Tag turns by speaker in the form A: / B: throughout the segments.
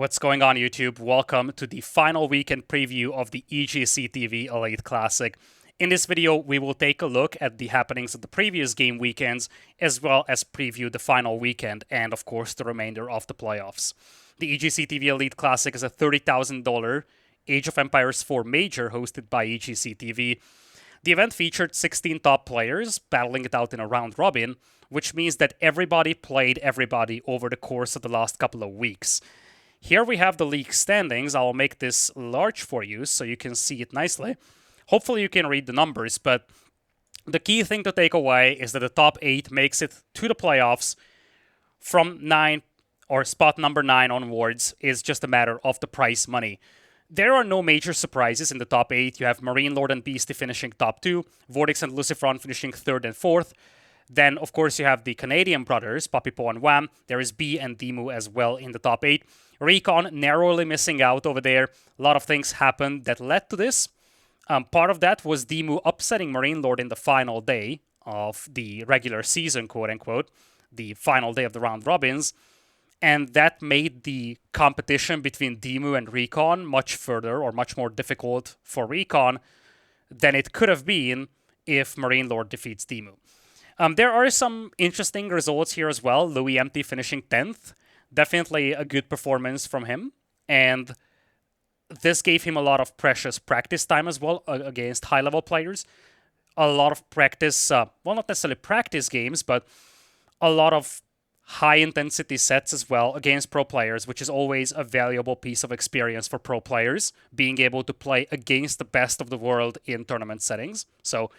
A: What's going on, YouTube? Welcome to the final weekend preview of the EGCTV Elite Classic. In this video, we will take a look at the happenings of the previous game weekends, as well as preview the final weekend and, of course, the remainder of the playoffs. The EGCTV Elite Classic is a $30,000 Age of Empires 4 major hosted by EGCTV. The event featured 16 top players battling it out in a round robin, which means that everybody played everybody over the course of the last couple of weeks. Here we have the league standings. I'll make this large for you so you can see it nicely. Hopefully you can read the numbers, but the key thing to take away is that the top 8 makes it to the playoffs. From 9 or spot number 9 onwards is just a matter of the prize money. There are no major surprises in the top 8. You have Marine Lord and Beastie finishing top 2, Vortex and Luciferon finishing 3rd and 4th. Then, of course, you have the Canadian brothers, Papipo and Wham. There is B and Dimu as well in the top 8. Recon narrowly missing out over there. A lot of things happened that led to this. Part of that was Dimu upsetting Marine Lord in the final day of the regular season, quote-unquote, the final day of the round robins. And that made the competition between Dimu and Recon much further or much more difficult for Recon than it could have been if Marine Lord defeats Dimu. There are some interesting results here as well. Louis Empty finishing 10th. Definitely a good performance from him. And this gave him a lot of precious practice time as well against high-level players. A lot of practice, well, not necessarily practice games, but a lot of high-intensity sets as well against pro players, which is always a valuable piece of experience for pro players, being able to play against the best of the world in tournament settings. So,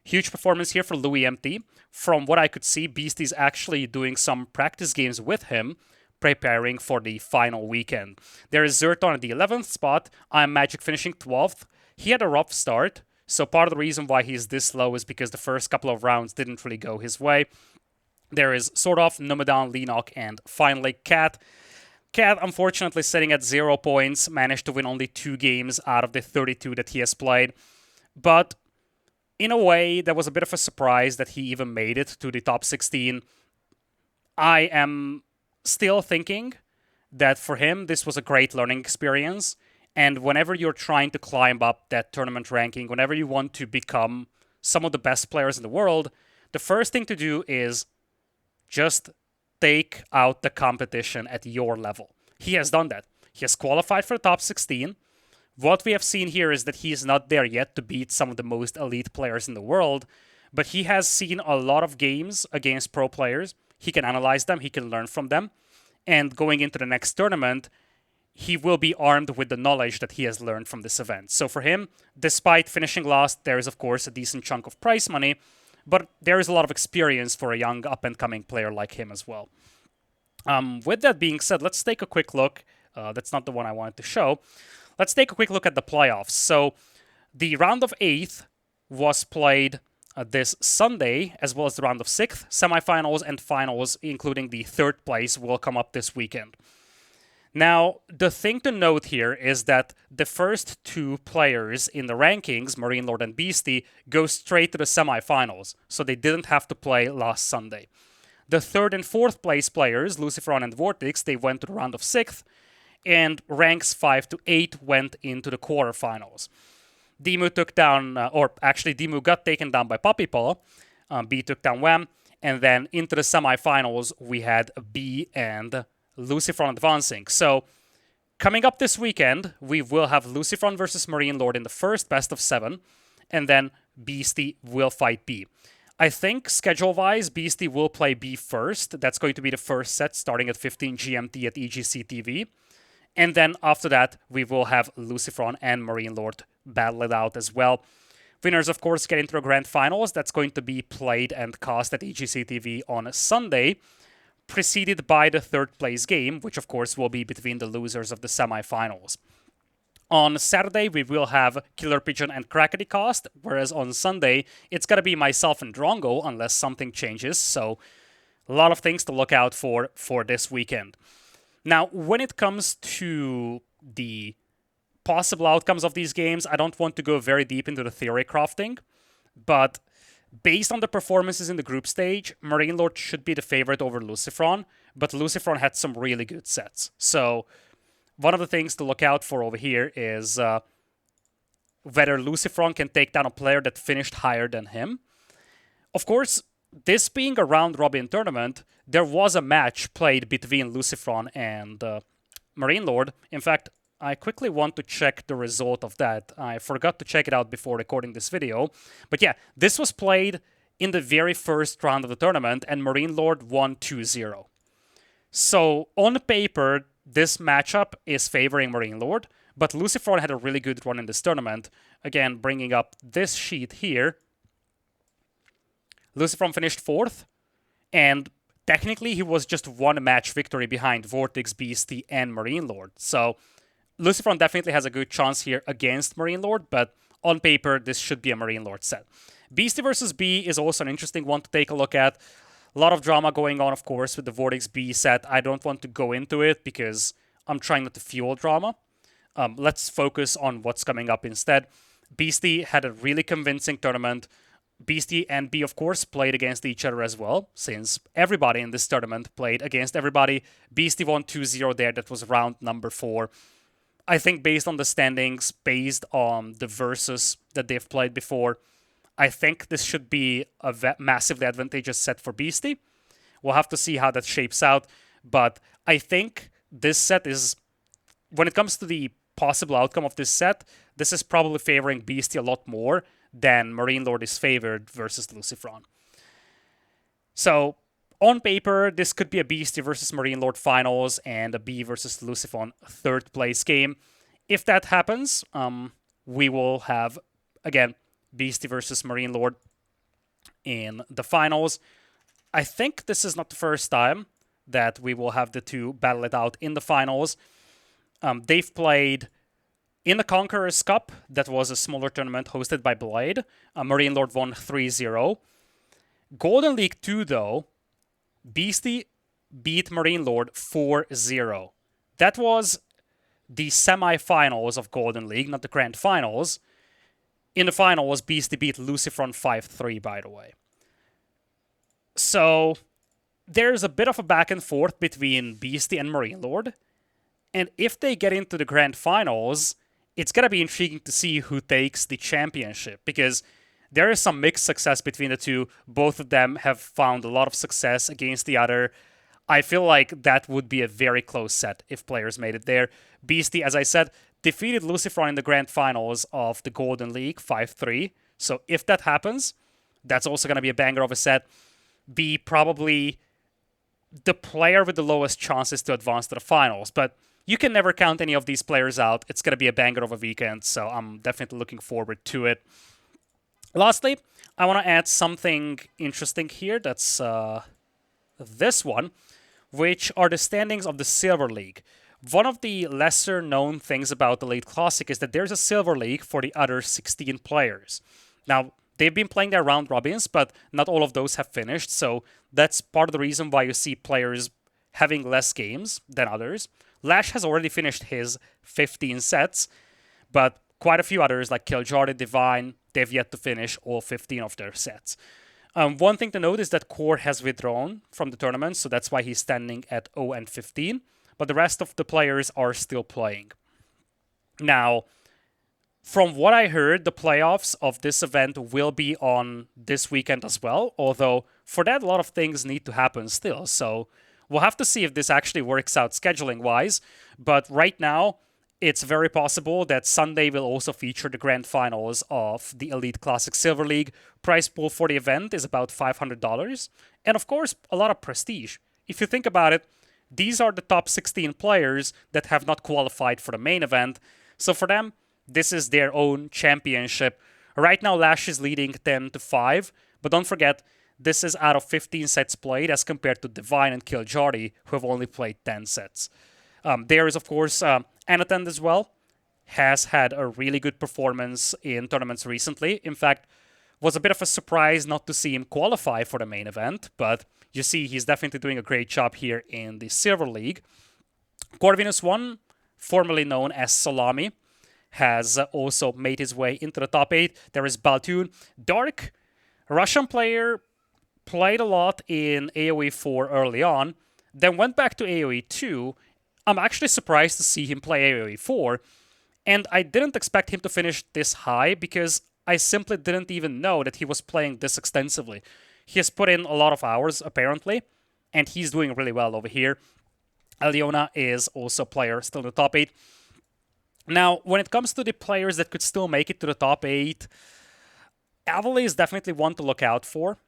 A: huge performance here for Louis Empty. From what I could see, Beastie's actually doing some practice games with him, preparing for the final weekend. There is Zerton at the 11th spot. I'm Magic finishing 12th. He had a rough start, so part of the reason why he's this low is because the first couple of rounds didn't really go his way. There is Sordov, Numedan, Lenok, and finally Cat. Cat, unfortunately, sitting at 0 points, managed to win only 2 games out of the 32 that he has played. But in a way, that was a bit of a surprise that he even made it to the top 16. I am still thinking that for him, this was a great learning experience. And whenever you're trying to climb up that tournament ranking, whenever you want to become some of the best players in the world, the first thing to do is just take out the competition at your level. He has done that. He has qualified for the top 16. What we have seen here is that he is not there yet to beat some of the most elite players in the world, but he has seen a lot of games against pro players. He can analyze them, he can learn from them, and going into the next tournament, he will be armed with the knowledge that he has learned from this event. So for him, despite finishing last, there is of course a decent chunk of prize money, but there is a lot of experience for a young up-and-coming player like him as well. With that being said, let's take a quick look. That's not the one I wanted to show. Let's take a quick look at the playoffs. So the round of 8th was played this Sunday, as well as the round of 6th. Semifinals and finals, including the 3rd place, will come up this weekend. Now, the thing to note here is that the first 2 players in the rankings, Marine Lord and Beastie, go straight to the semifinals, so they didn't have to play last Sunday. The 3rd and 4th place players, Luciferon and Vortex, they went to the round of 6th, and ranks 5 to 8 went into the quarterfinals. Dimu took down, Dimu got taken down by Papipo. B took down Wham, and then into the semifinals, we had B and Luciferon advancing. So, coming up this weekend, we will have Luciferon versus Marine Lord in the first best of 7, and then Beastie will fight B. I think, schedule-wise, Beastie will play B first. That's going to be the first set, starting at 15 GMT at EGCTV. And then after that, we will have Luciferon and Marine Lord battle it out as well. Winners, of course, get into the grand finals. That's going to be played and cast at EGCTV on Sunday, preceded by the 3rd place game, which of course will be between the losers of the semifinals. On Saturday, we will have Killer Pigeon and Crackety cast, whereas on Sunday, it's going to be myself and Drongo, unless something changes. So, a lot of things to look out for this weekend. Now, when it comes to the possible outcomes of these games, I don't want to go very deep into the theory crafting, but based on the performances in the group stage, Marine Lord should be the favorite over Luciferon, but Luciferon had some really good sets. So one of the things to look out for over here is whether Lucifron can take down a player that finished higher than him. Of course, this being a round-robin tournament, there was a match played between Lucifron and Marine Lord. In fact, I quickly want to check the result of that. I forgot to check it out before recording this video. But yeah, this was played in the very first round of the tournament, and Marine Lord won 2-0. So, on paper, this matchup is favoring Marine Lord, but Lucifron had a really good run in this tournament. Again, bringing up this sheet here, Lucifron finished 4th, and technically he was just one match victory behind Vortex, Beastie, and Marine Lord. So, Lucifron definitely has a good chance here against Marine Lord, but on paper, this should be a Marine Lord set. Beastie versus B is also an interesting one to take a look at. A lot of drama going on, of course, with the Vortex B set. I don't want to go into it because I'm trying not to fuel drama. Let's focus on what's coming up instead. Beastie had a really convincing tournament. Beastie and B, of course, played against each other as well, since everybody in this tournament played against everybody. Beastie won 2-0 there. That was round number 4. I think based on the standings, based on the versus that they've played before, I think this should be a massively advantageous set for Beastie. We'll have to see how that shapes out, but I think this set is, when it comes to the possible outcome of this set, this is probably favoring Beastie a lot more than Marine Lord is favored versus Lucifron. So, on paper, this could be a Beastie versus Marine Lord finals and a B versus Lucifron third place game. If that happens, we will have, again, Beastie versus Marine Lord in the finals. I think this is not the first time that we will have the two battle it out in the finals. They've played in the Conqueror's Cup, that was a smaller tournament hosted by Blade. Marine Lord won 3-0. Golden League 2, though, Beastie beat Marine Lord 4-0. That was the semi-finals of Golden League, not the grand finals. In the finals, Beastie beat Lucifron 5-3, by the way. So, there's a bit of a back and forth between Beastie and Marine Lord. And if they get into the grand finals, it's going to be intriguing to see who takes the championship, because there is some mixed success between the two. Both of them have found a lot of success against the other. I feel like that would be a very close set if players made it there. Beastie, as I said, defeated Lucifron in the grand finals of the Golden League 5-3. So if that happens, that's also going to be a banger of a set. B, probably the player with the lowest chances to advance to the finals. But you can never count any of these players out. It's going to be a banger of a weekend, so I'm definitely looking forward to it. Lastly, I want to add something interesting here. That's this one, which are the standings of the Silver League. One of the lesser known things about the Elite Classic is that there's a Silver League for the other 16 players. Now, they've been playing their round robins, but not all of those have finished, so that's part of the reason why you see players having less games than others. Lash has already finished his 15 sets, but quite a few others like Killjari, Divine, they've yet to finish all 15 of their sets. One thing to note is that Core has withdrawn from the tournament, so that's why he's standing at 0-15, but the rest of the players are still playing. Now, from what I heard, the playoffs of this event will be on this weekend as well, although for that a lot of things need to happen still, so we'll have to see if this actually works out scheduling-wise, but right now, it's very possible that Sunday will also feature the grand finals of the Elite Classic Silver League. Prize pool for the event is about $500, and of course, a lot of prestige. If you think about it, these are the top 16 players that have not qualified for the main event, so for them, this is their own championship. Right now, Lash is leading 10-5, but don't forget, this is out of 15 sets played as compared to Divine and Killjari, who have only played 10 sets. There is, of course, Anatend as well, has had a really good performance in tournaments recently. In fact, was a bit of a surprise not to see him qualify for the main event, but you see he's definitely doing a great job here in the Silver League. Corvinus 1, formerly known as Salami, has also made his way into the top 8. There is Baltoon. Dark, Russian player, played a lot in AoE4 early on, then went back to AoE2. I'm actually surprised to see him play AoE4, and I didn't expect him to finish this high because I simply didn't even know that he was playing this extensively. He has put in a lot of hours, apparently, and he's doing really well over here. Alyona is also a player still in the top 8. Now, when it comes to the players that could still make it to the top 8, Avali is definitely one to look out for,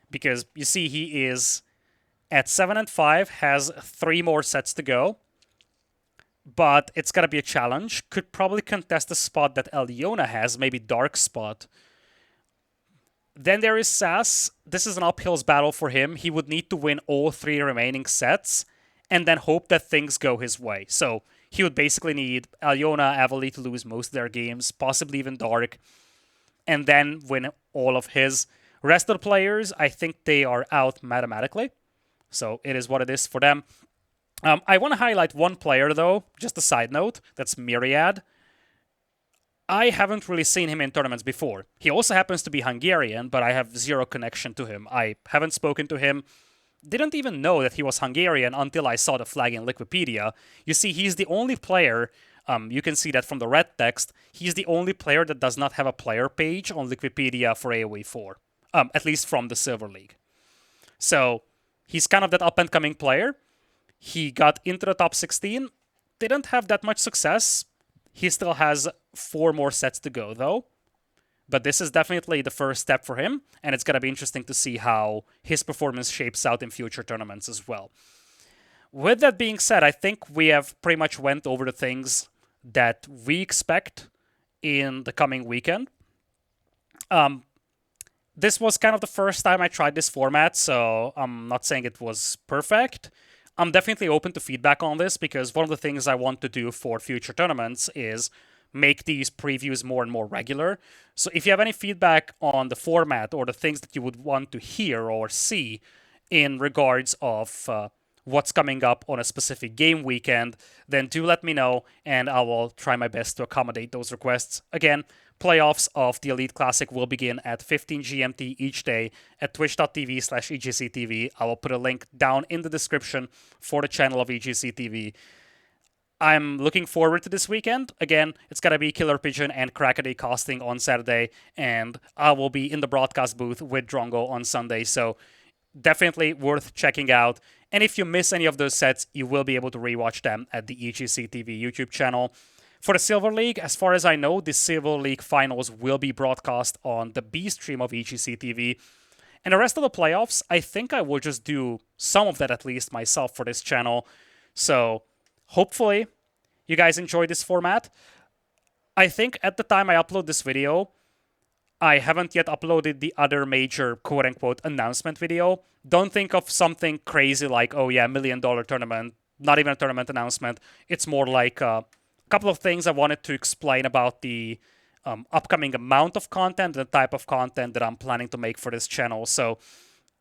A: because you see he is at 7 and 5, has 3 more sets to go, but it's gonna be a challenge. Could probably contest the spot that Alyona has, maybe Dark Spot. Then there is Sass. This is an uphill battle for him. He would need to win all 3 remaining sets, and then hope that things go his way. So he would basically need Alyona, Avali to lose most of their games, possibly even Dark, and then win all of his. Rest of the players, I think they are out mathematically. So it is what it is for them. I want to highlight one player, though, just a side note. That's Myriad. I haven't really seen him in tournaments before. He also happens to be Hungarian, but I have zero connection to him. I haven't spoken to him. Didn't even know that he was Hungarian until I saw the flag in Liquipedia. You see, he's the only player, you can see that from the red text, he's the only player that does not have a player page on Liquipedia for AoE4. At least from the Silver League. So he's kind of that up-and-coming player. He got into the top 16, didn't have that much success. He still has 4 more sets to go, though. But this is definitely the first step for him, and it's going to be interesting to see how his performance shapes out in future tournaments as well. With that being said, I think we have pretty much went over the things that we expect in the coming weekend. This was kind of the first time I tried this format, so I'm not saying it was perfect. I'm definitely open to feedback on this, because one of the things I want to do for future tournaments is make these previews more and more regular. So if you have any feedback on the format or the things that you would want to hear or see in regards of what's coming up on a specific game weekend, then do let me know, and I will try my best to accommodate those requests. Again, playoffs of the Elite Classic will begin at 15 GMT each day at twitch.tv/EGCTV. I will put a link down in the description for the channel of EGCTV. I'm looking forward to this weekend. Again, it's going to be Killer Pigeon and Crackaday casting on Saturday, and I will be in the broadcast booth with Drongo on Sunday, so definitely worth checking out. And if you miss any of those sets, you will be able to rewatch them at the EGCTV YouTube channel. For the Silver League, as far as I know, the Silver League finals will be broadcast on the B stream of EGCTV. And the rest of the playoffs, I think I will just do some of that at least myself for this channel. So hopefully you guys enjoy this format. I think at the time I upload this video, I haven't yet uploaded the other major quote-unquote announcement video. Don't think of something crazy like, oh yeah, $1 million tournament, not even a tournament announcement. It's more like a couple of things I wanted to explain about the upcoming amount of content, the type of content that I'm planning to make for this channel. So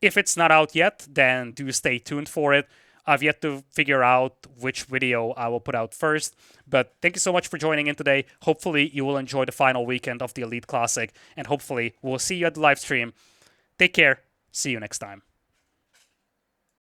A: if it's not out yet, then do stay tuned for it. I've yet to figure out which video I will put out first. But thank you so much for joining in today. Hopefully you will enjoy the final weekend of the Elite Classic, and hopefully we'll see you at the live stream. Take care. See you next time.